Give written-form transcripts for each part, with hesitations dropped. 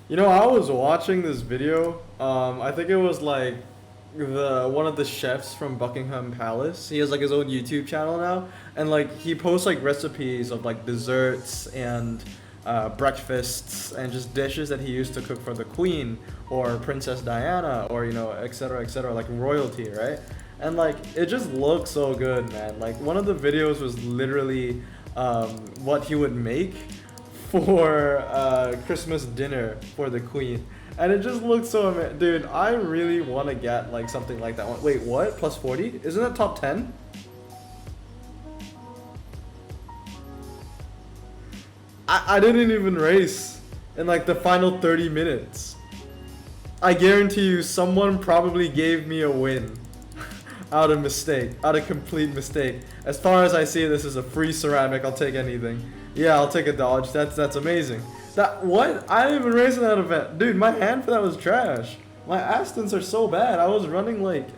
You know, I was watching this video. I think it was like one of the chefs from Buckingham Palace. He has like his own YouTube channel now, and like he posts like recipes of like desserts and breakfasts and just dishes that he used to cook for the Queen or Princess Diana or etc., like royalty, right? And like it just looks so good, man. Like one of the videos was literally what he would make for Christmas dinner for the Queen, and it just looks so amazing. Dude, I really want to get like something like that one. Wait, what? Plus 40? Isn't that top 10? I didn't even race in like the final 30 minutes. I guarantee you someone probably gave me a win out of mistake, out of complete mistake. As far as I see, this is a free ceramic. I'll take anything. Yeah, I'll take a Dodge. That's amazing. What? I didn't even race in that event. Dude, my hand for that was trash. My Astons are so bad. I was running like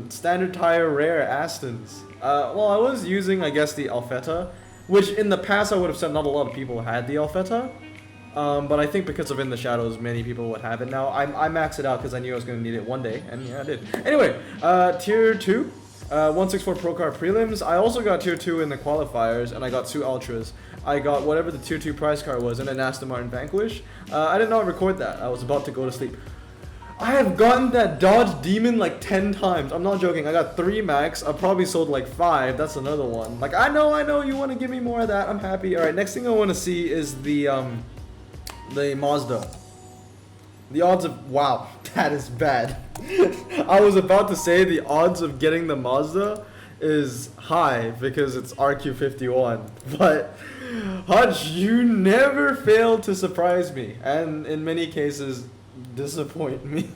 standard tire rare Astons. Well, I was using, I guess, the Alfetta, which in the past I would have said not a lot of people had the Alfetta. But I think because of In the Shadows, many people would have it now. I maxed it out because I knew I was going to need it one day, and yeah, I did. Anyway, Tier 2. 164 Pro Car Prelims. I also got Tier 2 in the qualifiers, and I got 2 Ultras. I got whatever the Tier 2 prize car was, and an Aston Martin Vanquish. I did not record that. I was about to go to sleep. I have gotten that Dodge Demon like 10 times. I'm not joking. I got 3 max. I've probably sold like 5. That's another one. Like, I know you want to give me more of that. I'm happy. Alright, next thing I want to see is the Mazda. The odds of... Wow, that is bad. I was about to say the odds of getting the Mazda is high because it's RQ51. But, Hutch, you never fail to surprise me. And in many cases, disappoint me.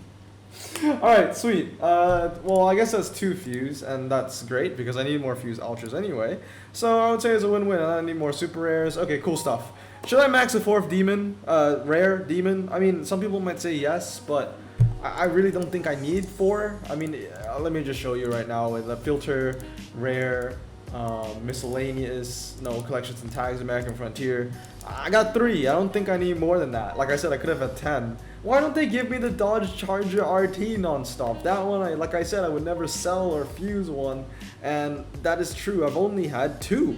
Alright, sweet. Well, I guess that's 2 fuse, and that's great because I need more fuse Ultras anyway. So I would say it's a win-win, and I need more super rares. Okay, cool stuff. Should I max a 4th demon? Rare demon? I mean, some people might say yes, but I really don't think I need 4. I mean, let me just show you right now with the filter, rare, miscellaneous, no, collections and tags, American Frontier. I got 3. I don't think I need more than that. Like I said, I could have had 10. Why don't they give me the Dodge Charger RT non-stop? That one, like I said, I would never sell or fuse one, and that is true. I've only had 2.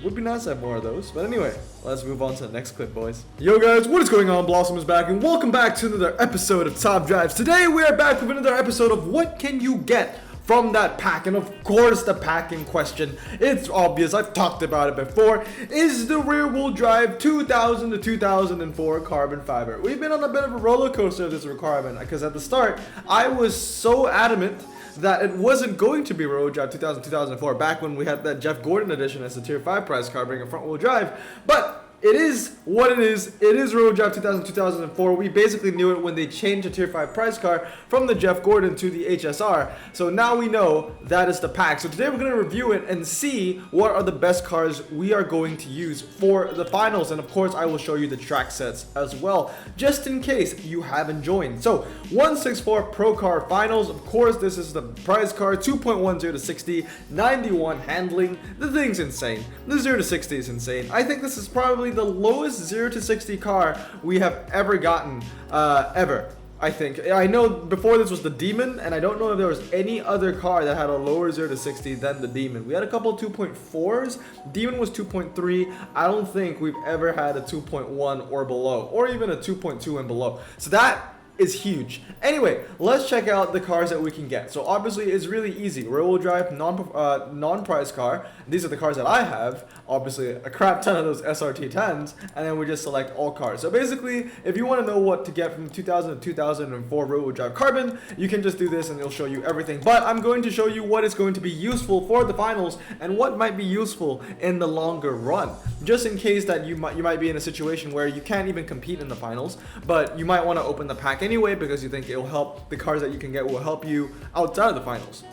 Would be nice to have more of those. But anyway, let's move on to the next clip, boys. Yo guys, what is going on? Blossom is back, and welcome back to another episode of Top Drives. Today we are back with another episode of what can you get from that pack, and of course the pack in question, it's obvious, I've talked about it before, is the rear-wheel drive 2000 to 2004 carbon fiber. We've been on a bit of a roller coaster of this requirement, because at the start, I was so adamant that it wasn't going to be rear-wheel drive 2004, back when we had that Jeff Gordon edition as the Tier 5 prize car bringing front-wheel drive, but it is what it is. It is rear-wheel drive 2004. We basically knew it when they changed the Tier 5 prize car from the Jeff Gordon to the HSR. So now we know that is the pack. So today we're going to review it and see what are the best cars we are going to use for the finals. And of course, I will show you the track sets as well, just in case you haven't joined. So 164 Pro Car Finals. Of course, this is the prize car, 2.10 to 60, 91 handling. The thing's insane. The 0 to 60 is insane. I think this is probably the lowest 0 to 60 car we have ever gotten, ever. I think. I know before this was the Demon, and I don't know if there was any other car that had a lower 0 to 60 than the Demon. We had a couple 2.4s. Demon was 2.3. I don't think we've ever had a 2.1 or below, or even a 2.2 and below. So that is huge. Anyway, let's check out the cars that we can get. So obviously it's really easy. Rear-wheel drive, non-prize car. These are the cars that I have. Obviously a crap ton of those SRT 10s, and then we just select all cars. So basically, if you want to know what to get from 2000 to 2004 rear-wheel drive carbon, you can just do this and it'll show you everything. But I'm going to show you what is going to be useful for the finals and what might be useful in the longer run. Just in case that you might be in a situation where you can't even compete in the finals, but you might want to open the pack anyway because you think it will help, the cars that you can get will help you outside of the finals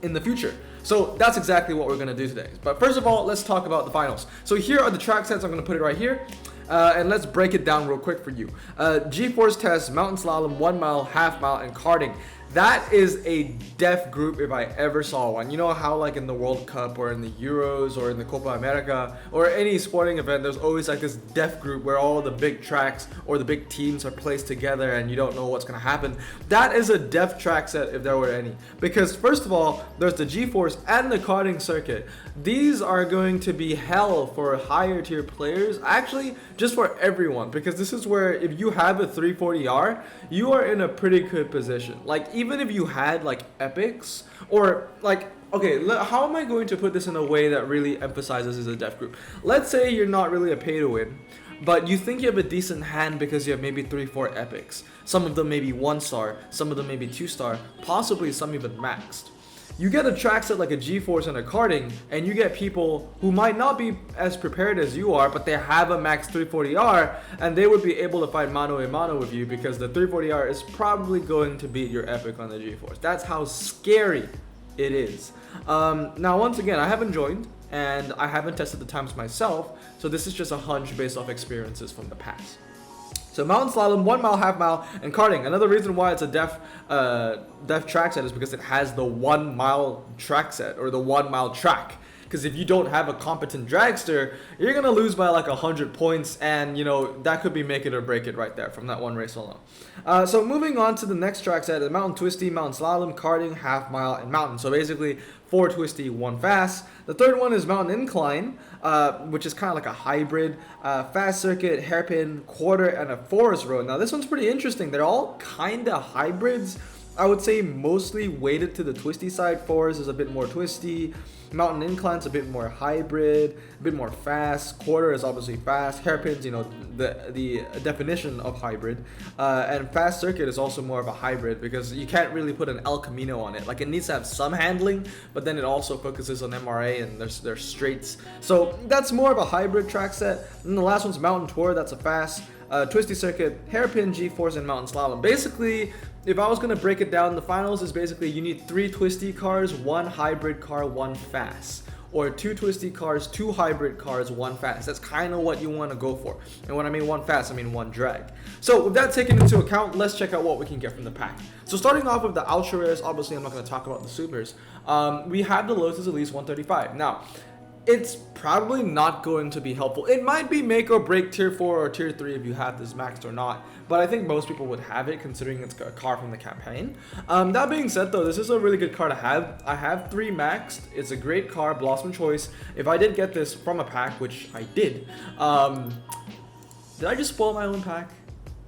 in the future. So that's exactly what we're going to do today. But first of all, let's talk about the finals. So here are the track sets. I'm going to put it right here. And let's break it down real quick for you. G-force test, mountain slalom, 1 mile, half mile, and karting. That is a def group if I ever saw one. You know how like in the World Cup or in the Euros or in the Copa America or any sporting event, there's always like this def group where all the big tracks or the big teams are placed together and you don't know what's going to happen. That is a def track set if there were any. Because first of all, there's the G-Force and the karting circuit. These are going to be hell for higher tier players. Actually, just for everyone. Because this is where if you have a 340R, you are in a pretty good position. Like even if you had like epics or like, okay, how am I going to put this in a way that really emphasizes as a def group? Let's say you're not really a pay to win, but you think you have a decent hand because you have maybe 3-4 epics. Some of them may be 1-star, some of them may be 2-star, possibly some even maxed. You get a track set like a G-Force and a karting, and you get people who might not be as prepared as you are, but they have a max 340R, and they would be able to fight mano a mano with you because the 340R is probably going to beat your epic on the G-Force. That's how scary it is. Now, once again, I haven't joined, and I haven't tested the times myself, so this is just a hunch based off experiences from the past. So mountain slalom, 1 mile, half mile, and karting. Another reason why it's a def track set is because it has the 1 mile track set or the 1 mile track. Because if you don't have a competent dragster, you're gonna lose by like 100 points, and you know that could be make it or break it right there from that one race alone. So moving on to the next track set, the mountain twisty, mountain slalom, karting, half mile, and mountain. So basically 4 twisty, 1 fast. The third one is mountain incline, which is kind of like a hybrid, fast circuit, hairpin, quarter, and a forest road. Now this one's pretty interesting. They're all kind of hybrids. I would say mostly weighted to the twisty side. Forest is a bit more twisty. Mountain incline's a bit more hybrid, a bit more fast. Quarter is obviously fast. Hairpins, you know, the definition of hybrid. And fast circuit is also more of a hybrid because you can't really put an El Camino on it. Like it needs to have some handling, but then it also focuses on MRA and there's straights. So that's more of a hybrid track set. And the last one's mountain tour. That's a fast. Twisty circuit, hairpin, G-force, and mountain slalom. Basically, if I was going to break it down, the finals is basically you need 3 twisty cars, 1 hybrid car, 1 fast. Or 2 twisty cars, 2 hybrid cars, 1 fast. That's kind of what you want to go for. And when I mean 1 fast, I mean 1 drag. So with that taken into account, let's check out what we can get from the pack. So starting off with the ultra rares, obviously I'm not going to talk about the supers. We have the Lotus Elise 135. Now, it's probably not going to be helpful. It might be make or break tier 4 or tier 3 if you have this maxed or not, but I think most people would have it considering it's a car from the campaign. That being said though, this is a really good car to have. I have 3 maxed. It's a great car, Blossom choice. If I did get this from a pack, which I did I just spoil my own pack?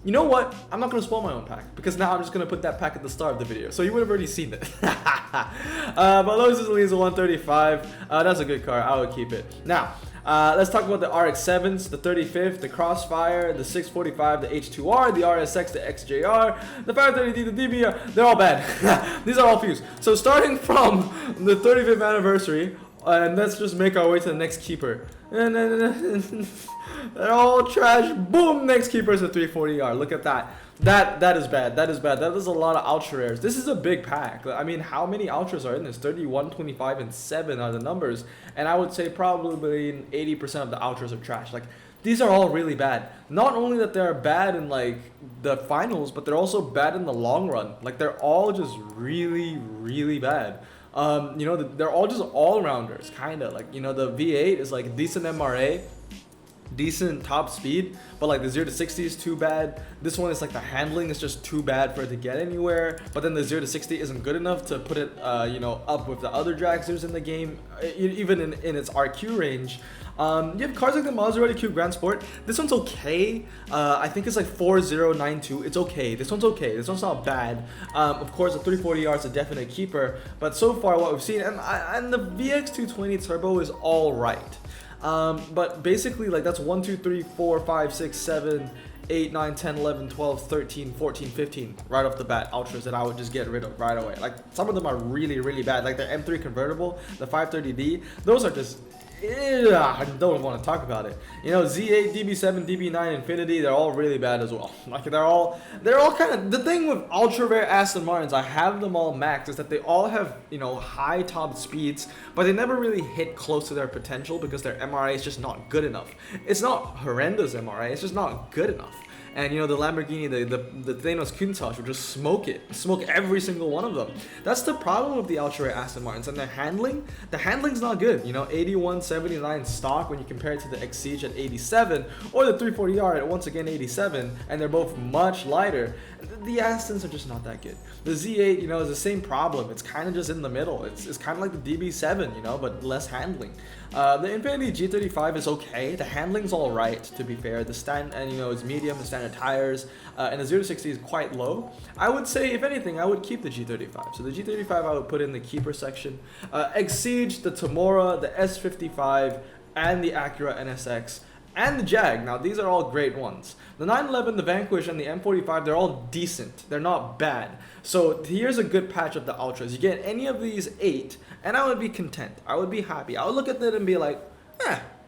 You know what? I'm not going to spoil my own pack because now I'm just going to put that pack at the start of the video. So you would have already seen it. But Lotus Elise 135. That's a good car. I would keep it. Now, let's talk about the RX-7s, the 35th, the Crossfire, the 645, the H2R, the RSX, the XJR, the 530D, the DBR. They're all bad. These are all fused. So starting from the 35th anniversary, and let's just make our way to the next keeper. They're all trash. Boom! Next keeper is a 340R. Look at that. That is bad. That is bad. That is a lot of ultra rares. This is a big pack. I mean, how many ultras are in this? 31, 25, and 7 are the numbers. And I would say probably 80% of the ultras are trash. Like, these are all really bad. Not only that they're bad in like the finals, but they're also bad in the long run. Like, they're all just really, really bad. You know, they're all just all-rounders, kind of. Like, you know, the V8 is like decent MRA, decent top speed, but like the 0 to 60 is too bad. This one is like the handling is just too bad for it to get anywhere, but then the 0 to 60 isn't good enough to put it you know, up with the other dragsters in the game, even in its RQ range. You have cars like the Maserati Cube Grand Sport. This one's okay. I think it's like 4092. It's okay. This one's okay. This one's not bad. Of course, the 340R is a definite keeper, but so far what we've seen, and the VX220 Turbo is all right. But basically, like, that's 1, 2, 3, 4, 5, 6, 7, 8, 9, 10, 11, 12, 13, 14, 15 right off the bat ultras that I would just get rid of right away. Like, some of them are really, really bad. Like the M3 convertible, the 530D, those are just, I don't want to talk about it. You know, Z8, DB7, DB9, Infinity, they're all really bad as well. Like, they're all kind of, the thing with ultra rare Aston Martins, I have them all maxed, is that they all have, you know, high top speeds, but they never really hit close to their potential because their MRA is just not good enough. It's not horrendous MRA, it's just not good enough. and you know the Lamborghini, the Thanos Countach will just smoke every single one of them. That's the problem with the ultra rare Aston Martins, and the handling's not good. You know, 8179 stock when you compare it to the Exige at 87, or the 340R at once again 87, and they're both much lighter. The Astons are just not that good. The Z8, you know, is the same problem. It's kind of just in the middle. It's kind of like the DB7, you know, but less handling. The Infiniti G35 is okay. The handling's all right, to be fair. The you know, it's medium, the standard tires, and the 0 to 60 is quite low. I would say, if anything, I would keep the G35. So the G35 I would put in the keeper section. Exige, the Tamora, the S55, and the Acura NSX. And the Jag. Now, these are all great ones. The 911, the Vanquish, and the M45, they're all decent. They're not bad. So here's a good patch of the Ultras. You get any of these 8, and I would be content. I would be happy. I would look at that and be like,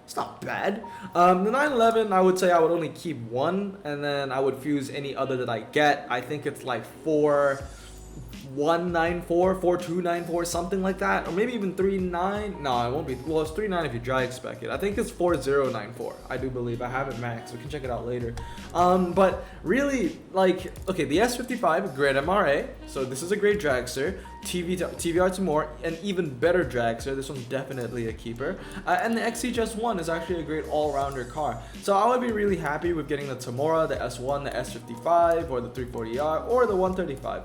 it's not bad. The 911, I would say I would only keep 1, and then I would fuse any other that I get. I think it's like 4194, 4294, something like that, or maybe even 39. No, it won't be. Well, it's 39 if you dry spec it. I think it's 4094. I do believe I have it maxed. We can check it out later. But really, like, okay, the S55, great MRA. So this is a great dragster. TVR to more, an even better dragster. This one's definitely a keeper. And the Exige S1 is actually a great all-rounder car. So I would be really happy with getting the Tamora, the S1, the S55, or the 340R, or the 135.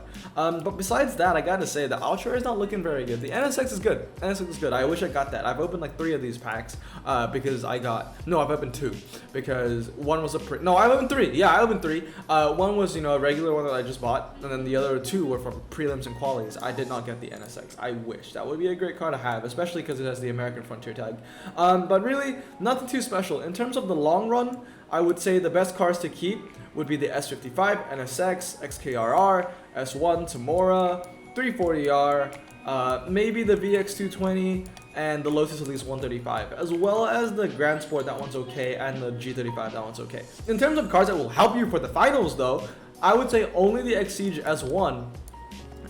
But besides that, I gotta say, the Ultra is not looking very good. The NSX is good. NSX is good. I wish I got that. I've opened like 3 of these packs because I've opened 2 because one was a no, I've opened 3. Yeah, I opened 3. One was, you know, a regular one that I just bought, and then the other 2 were from prelims and qualities. I did not get the NSX. I wish. That would be a great car to have, especially because it has the American Frontier tag. But really, nothing too special. In terms of the long run, I would say the best cars to keep would be the S55, NSX, XKRR, S1, Tamora, 340R, maybe the VX220, and the Lotus Elise 135, as well as the Grand Sport, that one's okay, and the G35, that one's okay. In terms of cars that will help you for the finals though, I would say only the Exige S1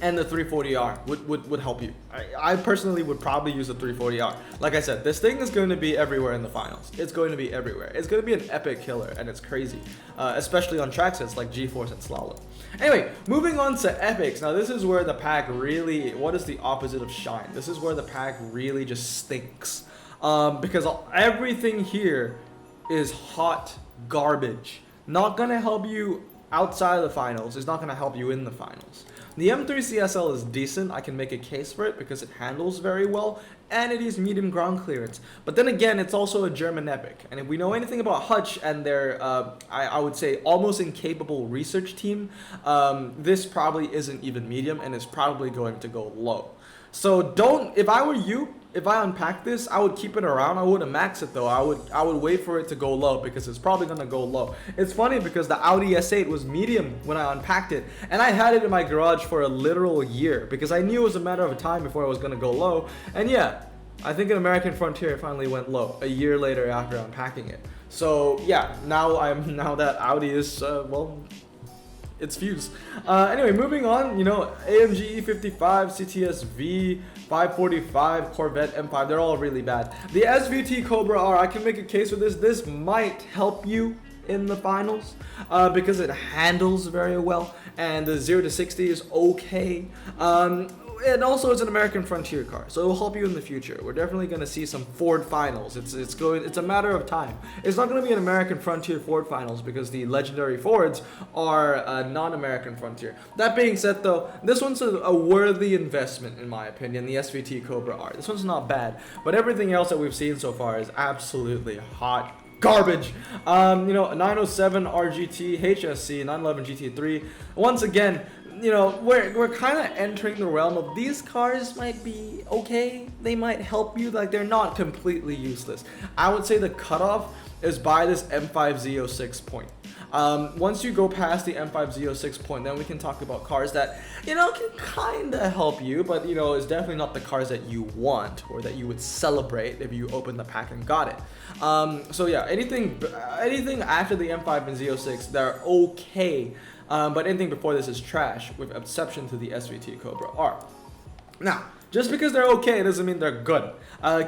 and the 340R would help you. I personally would probably use the 340R. Like I said, this thing is going to be everywhere in the finals. It's going to be everywhere. It's going to be an epic killer, and it's crazy, especially on track sets like G-Force and Slalom. Anyway, moving on to epics. Now this is where the pack really, what is the opposite of shine? This is where the pack really just stinks, because everything here is hot garbage. Not gonna help you outside of the finals. It's not gonna help you in the finals. The M3 CSL is decent. I can make a case for it because it handles very well and it is medium ground clearance. But then again, it's also a German epic. And if we know anything about Hutch and their, I would say, almost incapable research team, this probably isn't even medium and is probably going to go low. So don't, if I were you, if I unpack this, I would keep it around. I wouldn't max it though. I would wait for it to go low because it's probably gonna go low. It's funny because the Audi S8 was medium when I unpacked it, and I had it in my garage for a literal year because I knew it was a matter of time before I was gonna go low. And yeah, I think an American Frontier finally went low a year later after unpacking it. So yeah, now that Audi is well, it's fused. Anyway, moving on, you know, AMG E55, CTS V, 545, Corvette M5, they're all really bad. The SVT Cobra R, I can make a case for this. This might help you in the finals because it handles very well, and the 0 to 60 is okay. And also it's an American Frontier car, so it will help you in the future. We're definitely going to see some Ford finals. It's a matter of time. It's not going to be an American Frontier Ford finals because the legendary Fords are non-American Frontier. That being said though, this one's a worthy investment in my opinion, the SVT Cobra R. This one's not bad, but everything else that we've seen so far is absolutely hot garbage. You know, 907 RGT, HSC, 911 GT3. Once again, you know, we're kind of entering the realm of these cars might be okay. They might help you. Like, they're not completely useless. I would say the cutoff is by this M5Z06 point. Once you go past the M5Z06 point, then we can talk about cars that, you know, can kind of help you, but, you know, it's definitely not the cars that you want or that you would celebrate if you opened the pack and got it. So yeah, anything after the M5 and Z06, they're okay. But anything before this is trash, with exception to the SVT Cobra R. Now, Just because they're okay doesn't mean they're good.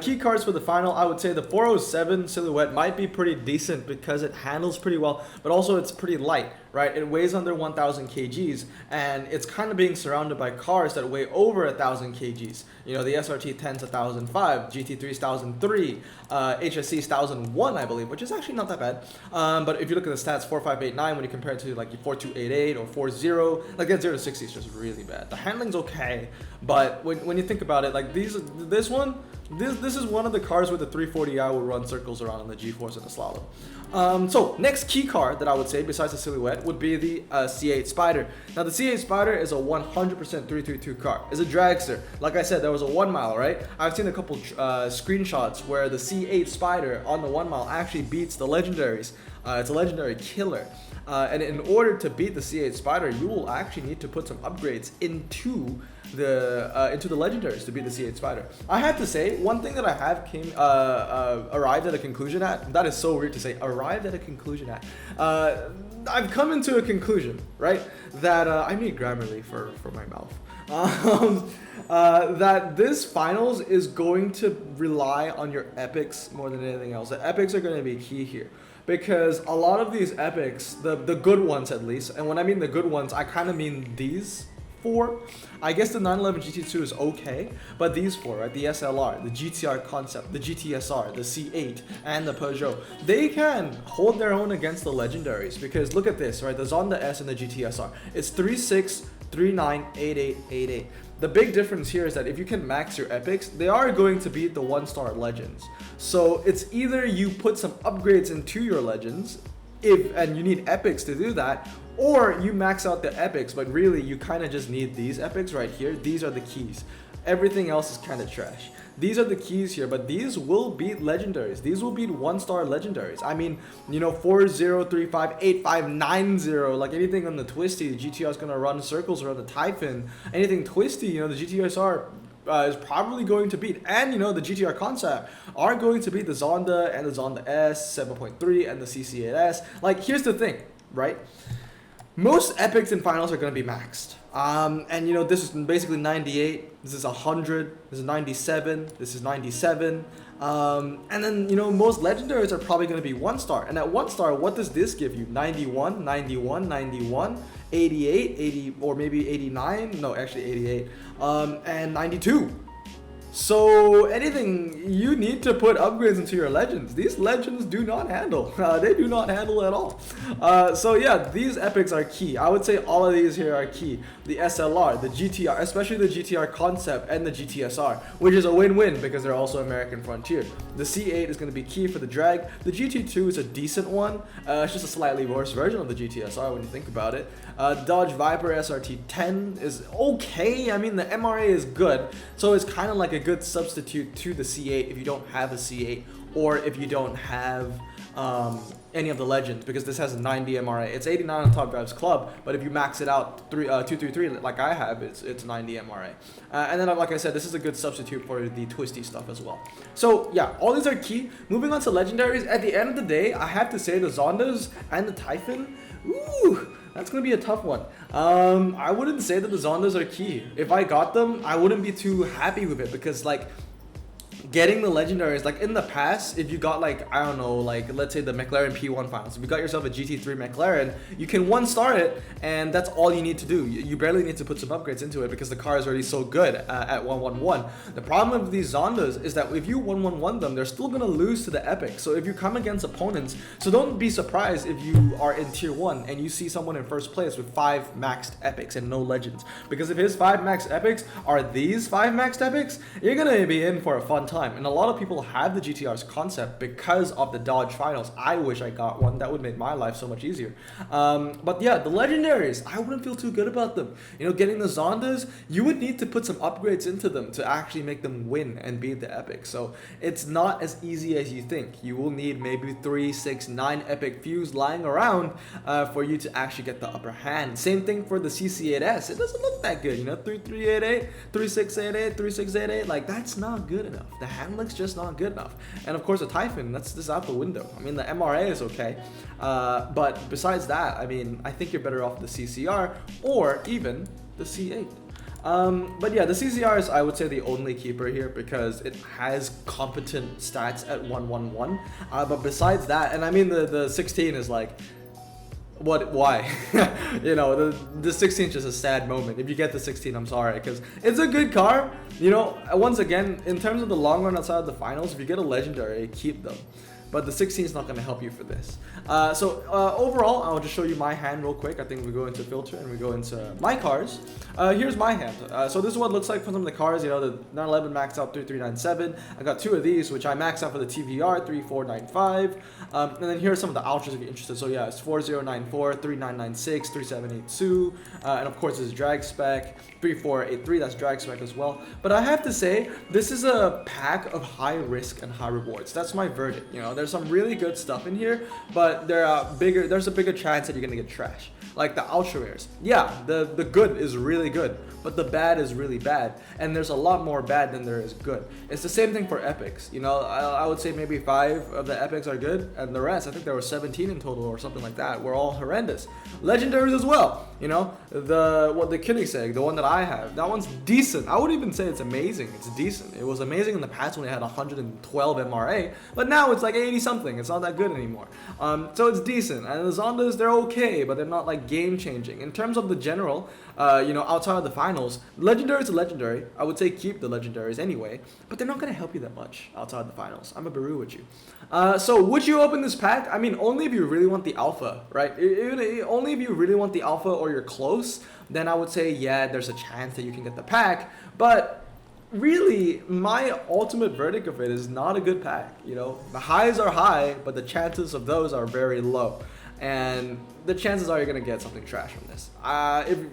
Key cards for the final, I would say the 407 Silhouette might be pretty decent because it handles pretty well, but also it's pretty light, right? It weighs under 1,000 kgs, and it's kind of being surrounded by cars that weigh over 1,000 kgs. You know, the SRT 10's 1,005, GT3's 1,003, HSC's 1,001, I believe, which is actually not that bad. But if you look at the stats, 4.589 when you compare it to like 4.288 or 4.0, like that 0 to 60 is just really bad. The handling's okay, but when you think about it, like this is one of the cars where the 340i will run circles around on the G-force in the slalom. So next key car that I would say besides the Silhouette would be the C8 Spider. Now the C8 Spider is a 100% 332 car. It's a dragster. Like I said, there was a 1 mile, right? I've seen a couple screenshots where the C8 Spider on the 1 mile actually beats the legendaries. It's a legendary killer. And in order to beat the C8 Spider, you will actually need to put some upgrades into the legendaries to beat the C8 Spider. I have to say, one thing that I have arrived at a conclusion at, that is so weird to say, arrived at a conclusion at, I've come into a conclusion, right, that I need Grammarly for my mouth. That this finals is going to rely on your epics more than anything else. The epics are going to be key here. Because a lot of these epics, the good ones at least, and when I mean the good ones, I kind of mean these four. I guess the 911 GT2 is okay, but these four, right? The SLR, the GTR Concept, the GTSR, the C8, and the Peugeot, they can hold their own against the legendaries. Because look at this, right? The Zonda S and the GTSR. It's 36, 39, 88, 88. The big difference here is that if you can max your epics, they are going to beat the 1-star legends. So it's either you put some upgrades into your legends, and you need epics to do that, or you max out the epics, but really you kind of just need these epics right here. These are the keys. Everything else is kind of trash. These are the keys here, but these will beat legendaries. These will beat 1-star legendaries. I mean, you know, 4035, 8590, like anything on the Twisty, the GTR is going to run circles around the Typhon. Anything Twisty, you know, the GTSR is probably going to beat. And, you know, the GTR Concept are going to beat the Zonda and the Zonda S, 7.3, and the CC8S. Like, here's the thing, right? Most epics in finals are going to be maxed. And you know, this is basically 98, this is 100, this is 97, this is 97. And then, you know, most legendaries are probably going to be 1-star. And at 1-star, what does this give you? 91, 91, 91, 88, 80, or maybe 89? No, actually 88. And 92. So anything, you need to put upgrades into your legends. These legends do not handle. They do not handle at all. So yeah, these epics are key. I would say all of these here are key. The SLR, the GTR, especially the GTR Concept and the GTSR, which is a win-win because they're also American Frontier. The C8 is going to be key for the drag. The GT2 is a decent one. It's just a slightly worse version of the GTSR when you think about it. Dodge Viper SRT 10 is okay. I mean, the MRA is good. So it's kind of like a good substitute to the C8 if you don't have a C8 or if you don't have any of the legends, because this has a 90 MRA. It's 89 on Top Drives Club, but if you max it out 233 like I have, it's 90 MRA. And then, like I said, this is a good substitute for the twisty stuff as well. So yeah, all these are key. Moving on to legendaries, at the end of the day, I have to say the Zondas and the Typhon, ooh, that's going to be a tough one. I wouldn't say that the Zondas are key. If I got them, I wouldn't be too happy with it because, like, getting the legendaries, like in the past, if you got like, I don't know, like let's say the McLaren P1 finals, if you got yourself a GT3 McLaren, you can 1-star it and that's all you need to do. You barely need to put some upgrades into it because the car is already so good at 111. The problem with these Zondas is that if you 111 them, they're still going to lose to the epic. So if you come against opponents, so don't be surprised if you are in tier 1 and you see someone in first place with 5 maxed epics and no legends, because if his 5 maxed epics are these 5 maxed epics, you're going to be in for a fun time. And a lot of people have the GTR's Concept because of the Dodge finals. I wish I got one. That would make my life so much easier. But yeah, the legendaries, I wouldn't feel too good about them. You know, getting the Zondas, you would need to put some upgrades into them to actually make them win and beat the epic. So it's not as easy as you think. You will need maybe 3, 6, 9 epic fuse lying around for you to actually get the upper hand. Same thing for the CC8S. It doesn't look that good, you know, 3388, 3688, 3688. Like, that's not good enough. The handling's just not good enough. And of course the Typhon, that's just out the window. I mean, the MRA is okay, but besides that, I mean, I think you're better off the CCR or even the C8. But yeah, the CZR is, I would say, the only keeper here because it has competent stats at 111. But besides that, and I mean the 16 is like, why? You know, the 16 is just a sad moment. If you get the 16, I'm sorry, because it's a good car. You know, once again, in terms of the long run outside of the finals, if you get a legendary, keep them. But the 16 is not going to help you for this. Overall, I'll just show you my hand real quick. I think we go into filter and we go into my cars. Here's my hand. So this is what it looks like for some of the cars. You know, the 911 maxed out 3397. I got two of these, which I maxed out for the TVR 3495. And then here are some of the ultras if you're interested. So yeah, it's 4094, 3996, 3782. And of course, this is drag spec 3483. That's drag spec as well. But I have to say, this is a pack of high risk and high rewards. That's my verdict. You know, there's some really good stuff in here, but there's a bigger chance that you're gonna get trash. Like the ultra rares. Yeah, the good is really good, but the bad is really bad, and there's a lot more bad than there is good. It's the same thing for epics. You know, I would say maybe 5 of the epics are good, and the rest, I think there were 17 in total or something like that, were all horrendous. Legendaries as well. You know, the Koenigsegg, the one that I have, that one's decent. I wouldn't even say it's amazing. It's decent. It was amazing in the past when it had 112 MRA, but now it's like 80 something. It's not that good anymore. So it's decent. And the Zondas, they're okay, but they're not like game changing. In terms of the general, you know, outside of the finals, legendary is a legendary. I would say keep the legendaries anyway, but they're not going to help you that much outside of the finals. I'm a Baru with you. So would you open this pack? I mean, only if you really want the alpha, right? Only if you really want the alpha or you're close, then I would say, yeah, there's a chance that you can get the pack. But really, my ultimate verdict of it is not a good pack. You know, the highs are high, but the chances of those are very low. And the chances are you're going to get something trash from this.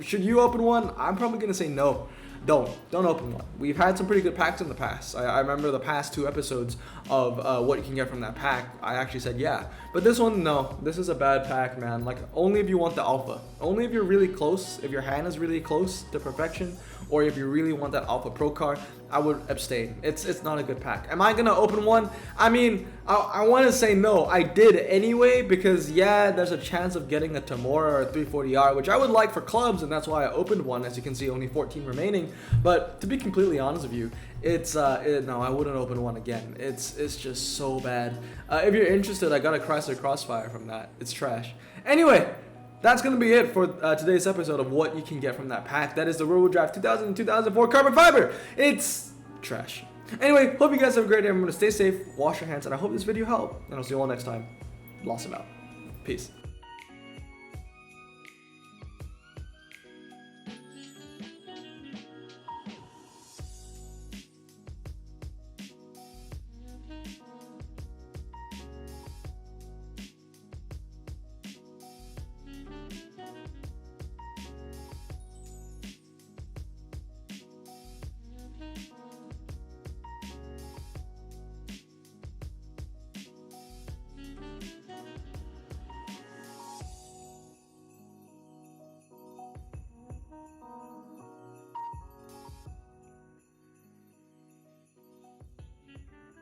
Should you open one? I'm probably going to say no. Don't open one. We've had some pretty good packs in the past. I remember the past 2 episodes of what you can get from that pack. I actually said yeah. But this one, no. This is a bad pack, man. Like, only if you want the alpha. Only if you're really close, if your hand is really close to perfection, or if you really want that alpha pro card, I would abstain. It's not a good pack. Am I gonna open one? I mean, I want to say no. I did anyway because yeah, there's a chance of getting a Tamora or a 340R, which I would like for clubs, and that's why I opened one. As you can see, only 14 remaining. But to be completely honest with you, no, I wouldn't open one again. It's just so bad. If you're interested, I got a Chrysler Crossfire from that. It's trash. Anyway, that's going to be it for today's episode of what you can get from that pack. That is the Real Draft 2000 and 2004 Carbon Fiber. It's trash. Anyway, hope you guys have a great day. Remember to stay safe, wash your hands, and I hope this video helped. And I'll see you all next time. Blossom out. Peace.